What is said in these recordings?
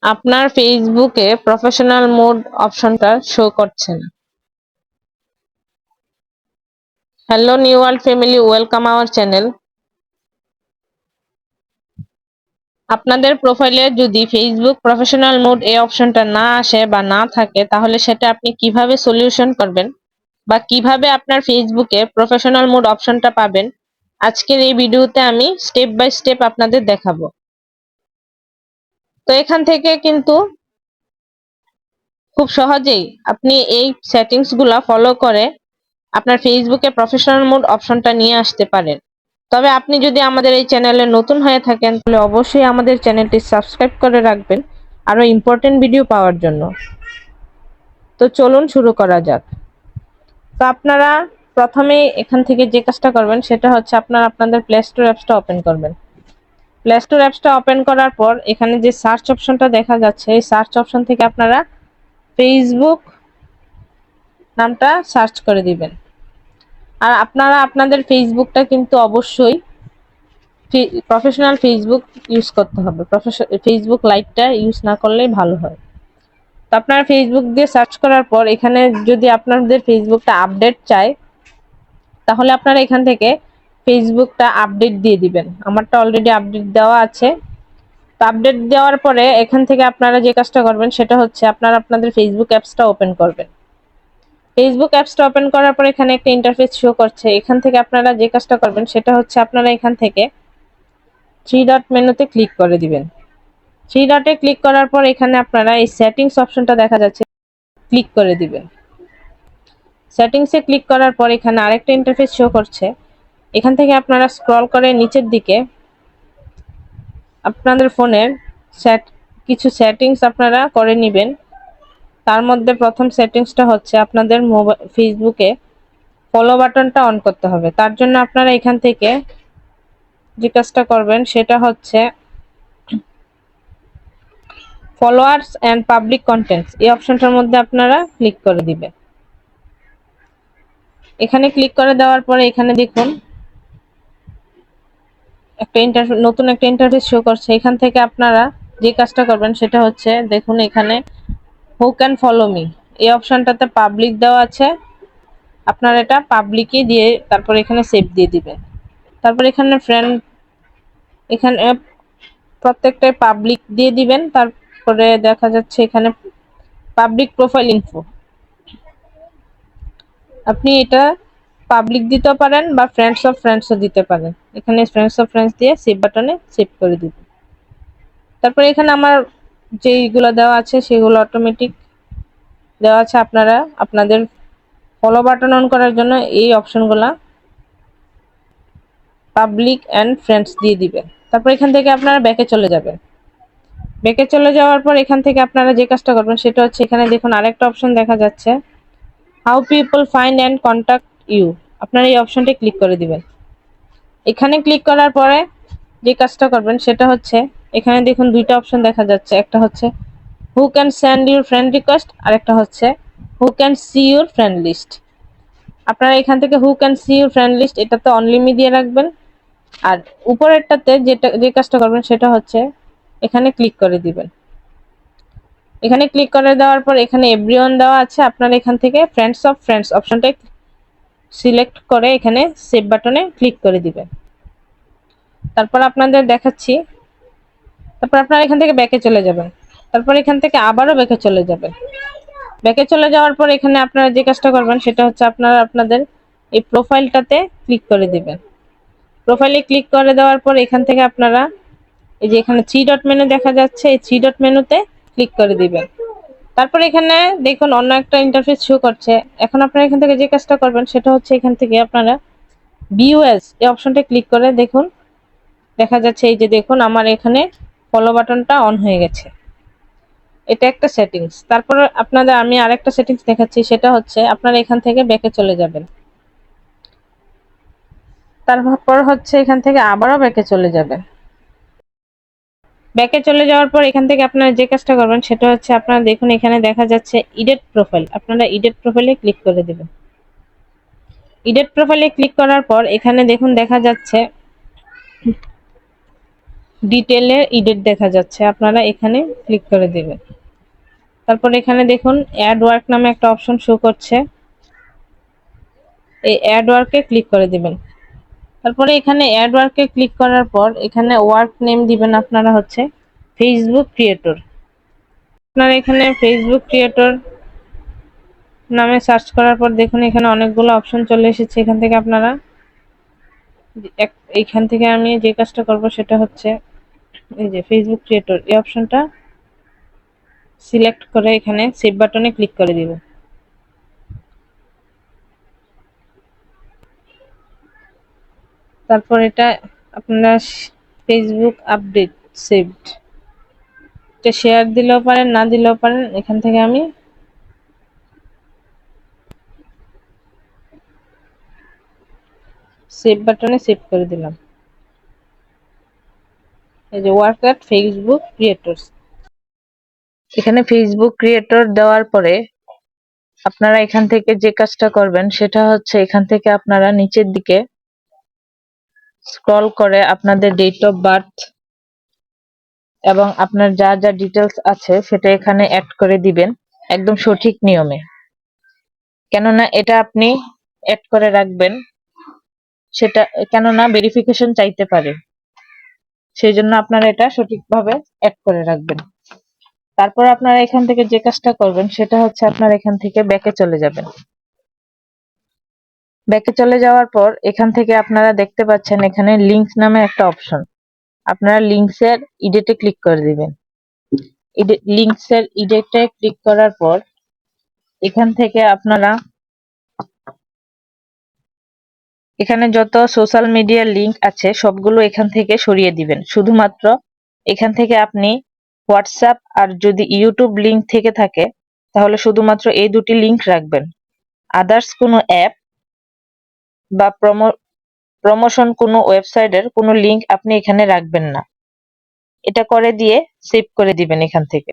আপনার ফেসবুকে professional mode অপশনটা শো করছে না। Hello new world family, welcome our channel. আপনাদের প্রোফাইলে যদি ফেসবুক প্রফেশনাল মোড এই অপশনটা না আসে বা না থাকে, তাহলে সেটা আপনি কিভাবে সলিউশন করবেন বা কিভাবে আপনার ফেসবুকে প্রফেশনাল মোড অপশনটা পাবেন, আজকের এই ভিডিওতে আমি স্টেপ বাই স্টেপ আপনাদের দেখাবো। তো এখান থেকে কিন্তু খুব সহজেই আপনি এই সেটিংস গুলা ফলো করে আপনার ফেসবুকে প্রফেশনাল মোড অপশনটা নিয়ে আসতে পারেন। তবে আপনি যদি আমাদের এই চ্যানেলে নতুন হয়ে থাকেন, তাহলে অবশ্যই আমাদের চ্যানেলটি সাবস্ক্রাইব করে রাখবেন আরো ইম্পর্টেন্ট ভিডিও পাওয়ার জন্য। তো চলুন শুরু করা যাক। তো আপনারা প্রথমে এখান থেকে যে কাজটা করবেন সেটা হচ্ছে আপনারা আপনাদের প্লে স্টোর অ্যাপসটা ওপেন করবেন। প্লে স্টোর অ্যাপসটা ওপেন করার পর এখানে যে সার্চ অপশনটা দেখা যাচ্ছে, এই সার্চ অপশন থেকে আপনারা ফেসবুক নামটা সার্চ করে দিবেন। আর আপনারা আপনাদের ফেসবুকটা কিন্তু অবশ্যই প্রফেশনাল ফেসবুক ইউজ করতে হবে। ফেসবুক লাইটটা ইউজ না করলেই ভালো হয়। তো আপনারা ফেসবুক দিয়ে সার্চ করার পর এখানে যদি আপনাদের ফেসবুকটা আপডেট চায়, তাহলে আপনারা এখান থেকে ফেসবুকটা আপডেট দিয়ে দিবেন। আমারটা অলরেডি আপডেট দেওয়া আছে। তো আপডেট দেওয়ার পরে এখান থেকে আপনারা যে কাজটা করবেন সেটা হচ্ছে আপনারা আপনাদের ফেসবুক অ্যাপসটা ওপেন করবেন। ফেসবুক অ্যাপসটা ওপেন করার পর এখানে একটা ইন্টারফেস শো করছে। এখান থেকে আপনারা যে কাজটা করবেন সেটা হচ্ছে আপনারা এখান থেকে থ্রি ডট মেনুতে ক্লিক করে দিবেন। থ্রি ডটে ক্লিক করার পর এখানে আপনারা এই সেটিংস অপশনটা দেখা যাচ্ছে, ক্লিক করে দিবেন। সেটিংসে ক্লিক করার পর এখানে আরেকটা ইন্টারফেস শো করছে। এখান থেকে আপনারা স্ক্রল করে নিচের দিকে আপনাদের ফোনের কিছু সেটিংস আপনারা করে নেবেন। তার মধ্যে প্রথম সেটিংসটা হচ্ছে আপনাদের ফেসবুকে ফলো বাটনটা অন করতে হবে। তার জন্য আপনারা এখান থেকে যে কাজটা করবেন সেটা হচ্ছে ফলোয়ার্স অ্যান্ড পাবলিক কন্টেন্টস, এই অপশনটার মধ্যে আপনারা ক্লিক করে দিবেন। এখানে ক্লিক করে দেওয়ার পরে এখানে দেখুন নতুন একটা ইন্টারফেস শো করছে। এখান থেকে আপনারা যে কাজটা করবেন সেটা হচ্ছে, দেখুন এখানে হু ক্যান ফলো মি, এই অপশনটাতে পাবলিক দেওয়া আছে। আপনারা এটা পাবলিকই দিয়ে তারপর এখানে সেভ দিয়ে দিবেন। তারপর এখানে ফ্রেন্ড, এখানে প্রত্যেকটাই পাবলিক দিয়ে দিবেন। তারপরে দেখা যাচ্ছে এখানে পাবলিক প্রোফাইল ইনফো, আপনি এটা পাবলিক দিতে পারেন বা ফ্রেন্ডস অফ ফ্রেন্ডসও দিতে পারেন। এখানে ফ্রেন্ডস অফ ফ্রেন্ডস দিয়ে সেভ বাটনে সেভ করে দিবেন। তারপরে এখানে আমার যেইগুলো দেওয়া আছে সেগুলো অটোমেটিক দেওয়া আছে। আপনারা আপনাদের ফলো বাটন অন করার জন্য এই অপশনগুলা পাবলিক অ্যান্ড ফ্রেন্ডস দিয়ে দিবেন। তারপর এখান থেকে আপনারা ব্যাকে চলে যাবেন। ব্যাকে চলে যাওয়ার পর এখান থেকে আপনারা যে কাজটা করবেন সেটা হচ্ছে, এখানে দেখুন আরেকটা অপশন দেখা যাচ্ছে, how people find and contact you, আপনারা এই অপশনটি ক্লিক করে দিবেন। এখানে ক্লিক করার পরে যে কাজটা করবেন সেটা হচ্ছে, এখানে দেখুন দুইটা অপশন দেখা যাচ্ছে, একটা হচ্ছে who can send your friend request আর একটা হচ্ছে who can see your friend list. আপনারা এখান থেকে who can see your friend list এটাতে অনলি দিয়ে রাখবেন। আর উপরেরটাতে যে কাজটা করবেন সেটা হচ্ছে এখানে ক্লিক করে দিবেন। এখানে ক্লিক করে দেওয়ার পর এখানে এভরিওয়ান দেওয়া আছে, আপনারা এখান থেকে ফ্রেন্ডস অফ ফ্রেন্ডস অপশনটা সিলেক্ট করে এখানে সেভ বাটনে ক্লিক করে দিবেন। তারপর আপনাদের দেখাচ্ছি। তারপর আপনারা এখান থেকে ব্যাকে চলে যাবেন। তারপর এখান থেকে আবারও ব্যাকে চলে যাবেন। ব্যাকে চলে যাওয়ার পর এখানে আপনারা যে কাজটা করবেন সেটা হচ্ছে আপনারা আপনাদের এই প্রোফাইলটাতে ক্লিক করে দিবেন। প্রোফাইলে ক্লিক করে দেওয়ার পর এখান থেকে আপনারা এই যে এখানে থ্রি ডট মেনু দেখা যাচ্ছে, এই থ্রি ডট মেনুতে ক্লিক করে দিবেন। তারপর এখানে দেখুন অন্য একটা ইন্টারফেস শো করছে। এখন আপনারা এখান থেকে যে কাজটা করবেন সেটা হচ্ছে এখান থেকে আপনারা ভিউএস এই অপশনটা ক্লিক করে দেখুন, দেখা যাচ্ছে এই যে দেখুন আমার এখানে ফলো বাটনটা অন হয়ে গেছে। এটা একটা সেটিংস। তারপর আপনাদের আমি আরেকটা সেটিংস দেখাচ্ছি, সেটা হচ্ছে আপনারা এখান থেকে ব্যাকে চলে যাবেন। তারপর হচ্ছে এখান থেকে আবারও ব্যাকে চলে যাবেন। ব্যাকে চলে যাওয়ার পর এখান থেকে আপনারা যে কাজটা করবেন সেটা হচ্ছে, আপনারা দেখুন এখানে দেখা যাচ্ছে এডিট প্রোফাইল, আপনারা এডিট প্রোফাইলে ক্লিক করে দেবেন। এডিট প্রোফাইলে ক্লিক করার পর এখানে দেখুন দেখা যাচ্ছে ডিটেলে এডিট দেখা যাচ্ছে, আপনারা এখানে ক্লিক করে দিবেন। তারপর এখানে দেখুন অ্যাড ওয়ার্ক নামে একটা অপশন শো করছে, এই অ্যাড ওয়ার্কে ক্লিক করে দিবেন। তারপরে এখানে অ্যাড ওয়ার্কে ক্লিক করার পর এখানে ওয়ার্ক নেম দিবেন আপনারা হচ্ছে ফেসবুক ক্রিয়েটর। আপনারা এখানে ফেসবুক ক্রিয়েটর নামে সার্চ করার পর দেখুন এখানে অনেকগুলো অপশন চলে এসেছে। এখান থেকে আপনারা এইখান থেকে আমি যে কাজটা করব সেটা হচ্ছে এই যে ফেসবুক ক্রিয়েটর এই অপশনটা সিলেক্ট করে এখানে সেভ বাটনে ক্লিক করে দিব। তারপর এটা আপনারা ফেসবুক আপডেট সেভড, এটা শেয়ার দিলেও পারেন না দিলেও পারেন। এখান থেকে আমি সেভ বাটনে সেভ করে দিলাম। এই যে ওয়ার্ক এট ফেসবুক ক্রিয়েটরস, এখানে ফেসবুক ক্রিয়েটর দেওয়ার পরে আপনারা এখান থেকে যে কাজটা করবেন সেটা হচ্ছে এখান থেকে আপনারা নিচের দিকে স্ক্রল করে আপনাদের ডেট অফ বার্থ এবং আপনার যা যা ডিটেলস আছে সেটা এখানে অ্যাড করে দিবেন একদম সঠিক নিয়মে। কেননা এটা আপনি অ্যাড করে রাখবেন, সেটা কেননা ভেরিফিকেশন চাইতে পারে, সেই জন্য আপনারা এটা সঠিকভাবে অ্যাড করে রাখবেন। তারপর আপনারা এখান থেকে যে কাজটা করবেন সেটা হচ্ছে আপনারা এখান থেকে ব্যাকে চলে যাবেন। ব্যাকে চলে যাওয়ার পর এখান থেকে আপনারা দেখতে পাচ্ছেন এখানে লিঙ্কস নামে একটা অপশন, আপনারা লিঙ্কস এর এডিটে ক্লিক করে দিবেন। লিঙ্কস এর এডিটে ক্লিক করার পর এখান থেকে আপনারা এখানে যত সোশ্যাল মিডিয়ার লিঙ্ক আছে সবগুলো এখান থেকে সরিয়ে দিবেন। শুধুমাত্র এখান থেকে আপনি হোয়াটসঅ্যাপ আর যদি ইউটিউব লিঙ্ক থেকে থাকে তাহলে শুধুমাত্র এই দুটি লিঙ্ক রাখবেন। আদার্স কোনো অ্যাপ বা প্রমোশন কোনো ওয়েবসাইটের কোনো লিঙ্ক আপনি এখানে রাখবেন না। এটা করে দিয়ে সেভ করে দিবেন এখান থেকে।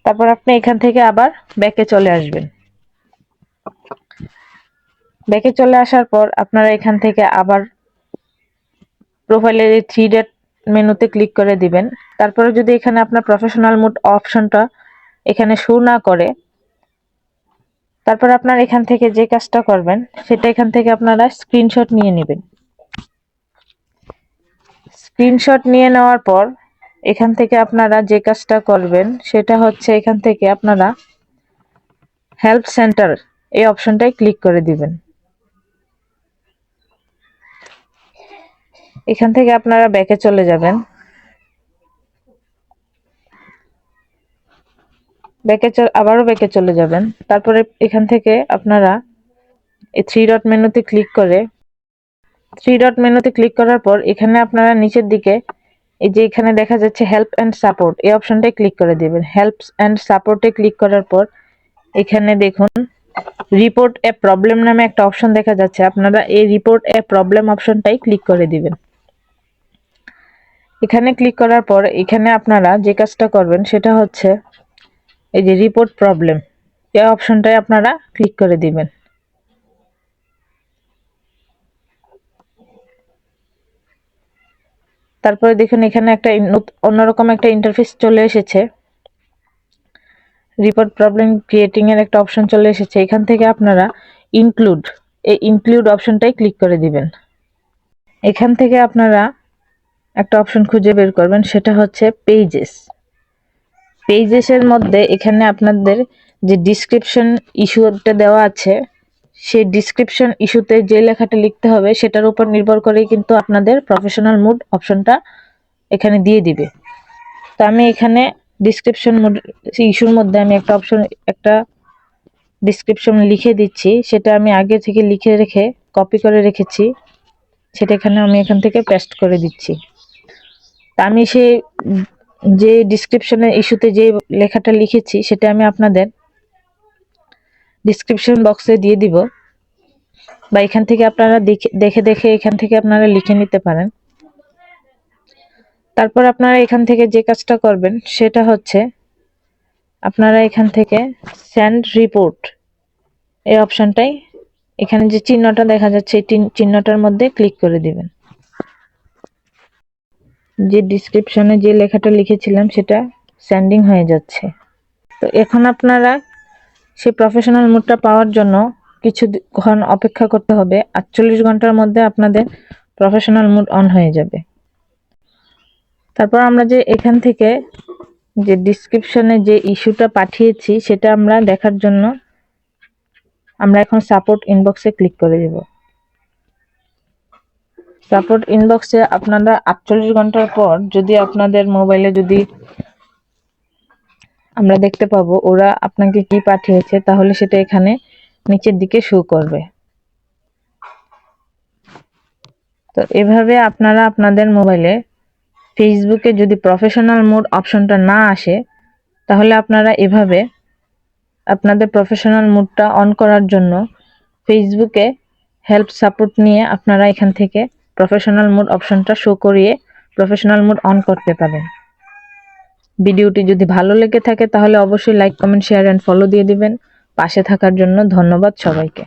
তারপর আপনি এখান থেকে আবার ব্যাকে চলে আসবেন। ব্যাকে চলে আসার পর আপনারা এখান থেকে আবার প্রোফাইলের এই থ্রি ডট মেনুতে ক্লিক করে দিবেন। তারপরে যদি এখানে আপনার প্রফেশনাল মোড অপশনটা এখানে শো না করে, তারপর আপনার এখান থেকে যে কাজটা করবেন সেটা এখান থেকে আপনারা স্ক্রিনশট নিয়ে নেবেন। স্ক্রিনশট নিয়ে নেওয়ার পর এখান থেকে আপনারা যে কাজটা করবেন সেটা হচ্ছে এখান থেকে আপনারা হেল্প সেন্টার এই অপশনটায় ক্লিক করে দিবেন। এখান থেকে আপনারা ব্যাকে চলে যাবেন। আবারও ব্যাকে চলে যাবেন। তারপরে এখান থেকে আপনারা এই থ্রি ডট মেনুতে ক্লিক করার পর এখানে আপনারা নিচের দিকে এই যে এখানে দেখা যাচ্ছে হেল্প এন্ড সাপোর্ট এই অপশনটায় ক্লিক করে দিবেন। হেল্প এন্ড সাপোর্টে ক্লিক করার পর এখানে দেখুন রিপোর্ট এ প্রবলেম নামে একটা অপশন দেখা যাচ্ছে, আপনারা এই রিপোর্ট এ প্রবলেম অপশনটাই ক্লিক করে দিবেন। এখানে ক্লিক করার পর এখানে আপনারা যে কাজটা করবেন সেটা হচ্ছে এই যে রিপোর্ট প্রবলেম এই অপশনটায় আপনারা ক্লিক করে দিবেন। তারপরে দেখুন এখানে একটা অন্যরকম একটা ইন্টারফেস চলে এসেছে, রিপোর্ট প্রবলেম ক্রিয়েটিং এর একটা অপশন চলে এসেছে। এখান থেকে আপনারা এই ইনক্লুড অপশনটাই ক্লিক করে দিবেন। এখান থেকে আপনারা একটা অপশন খুঁজে বের করবেন, সেটা হচ্ছে পেজেসের মধ্যে এখানে আপনাদের যে ডিসক্রিপশন ইস্যুটা দেওয়া আছে সেই ডিসক্রিপশন ইস্যুতে যে লেখাটা লিখতে হবে সেটার উপর নির্ভর করেই কিন্তু আপনাদের প্রফেশনাল মোড অপশনটা এখানে দিয়ে দিবে। তো আমি এখানে ডিসক্রিপশন মোড ইস্যুর মধ্যে আমি একটা ডিসক্রিপশন লিখে দিচ্ছি, সেটা আমি আগে থেকে লিখে রেখে কপি করে রেখেছি, সেটা আমি এখান থেকে পেস্ট করে দিচ্ছি। তা আমি যে ডিসক্রিপশনের ইস্যুতে যে লেখাটা লিখেছি সেটা আমি আপনাদের ডিসক্রিপশন বক্সে দিয়ে দিব, বা এখান থেকে আপনারা দেখে এখান থেকে আপনারা লিখে নিতে পারেন। তারপর আপনারা এখান থেকে যে কাজটা করবেন সেটা হচ্ছে আপনারা এখান থেকে সেন্ড রিপোর্ট এই অপশনটাই এখানে যে চিহ্নটা দেখা যাচ্ছে এই চিহ্নটার মধ্যে ক্লিক করে দিবেন। যে ডিসক্রিপশনে যে লেখাটা লিখেছিলাম সেটা সেন্ডিং হয়ে যাচ্ছে। তো এখন আপনারা সেই প্রফেশনাল মুডটা পাওয়ার জন্য কিছুক্ষণ অপেক্ষা করতে হবে। 48 ঘন্টার মধ্যে আপনাদের প্রফেশনাল মুড অন হয়ে যাবে। তারপর আমরা যে এখান থেকে যে ডিসক্রিপশনে যে ইস্যুটা পাঠিয়েছি সেটা আমরা দেখার জন্য আমরা এখন সাপোর্ট ইনবক্সে ক্লিক করে দেব। সাপোর্ট ইনবক্সে আপনারা 48 ঘন্টার পর যদি আপনাদের মোবাইলে যদি আমরা দেখতে পাবো ওরা আপনাকে কি পাঠিয়েছে, তাহলে সেটা এখানে নিচের দিকে শো করবে। তো এভাবে আপনারা আপনাদের মোবাইলে ফেসবুকে যদি প্রফেশনাল মোড অপশনটা না আসে, তাহলে আপনারা এভাবে আপনাদের প্রফেশনাল মুডটা অন করার জন্য ফেসবুকে হেল্প সাপোর্ট নিয়ে আপনারা এখান থেকে প্রফেশনাল মুড অপশনটা শো করিয়ে প্রফেশনাল মুড অন করতে পারেন। ভিডিওটি যদি ভালো লেগে থাকে তাহলে অবশ্যই like, comment, share and follow দিয়ে দিবেন। পাশে থাকার জন্য ধন্যবাদ সবাইকে।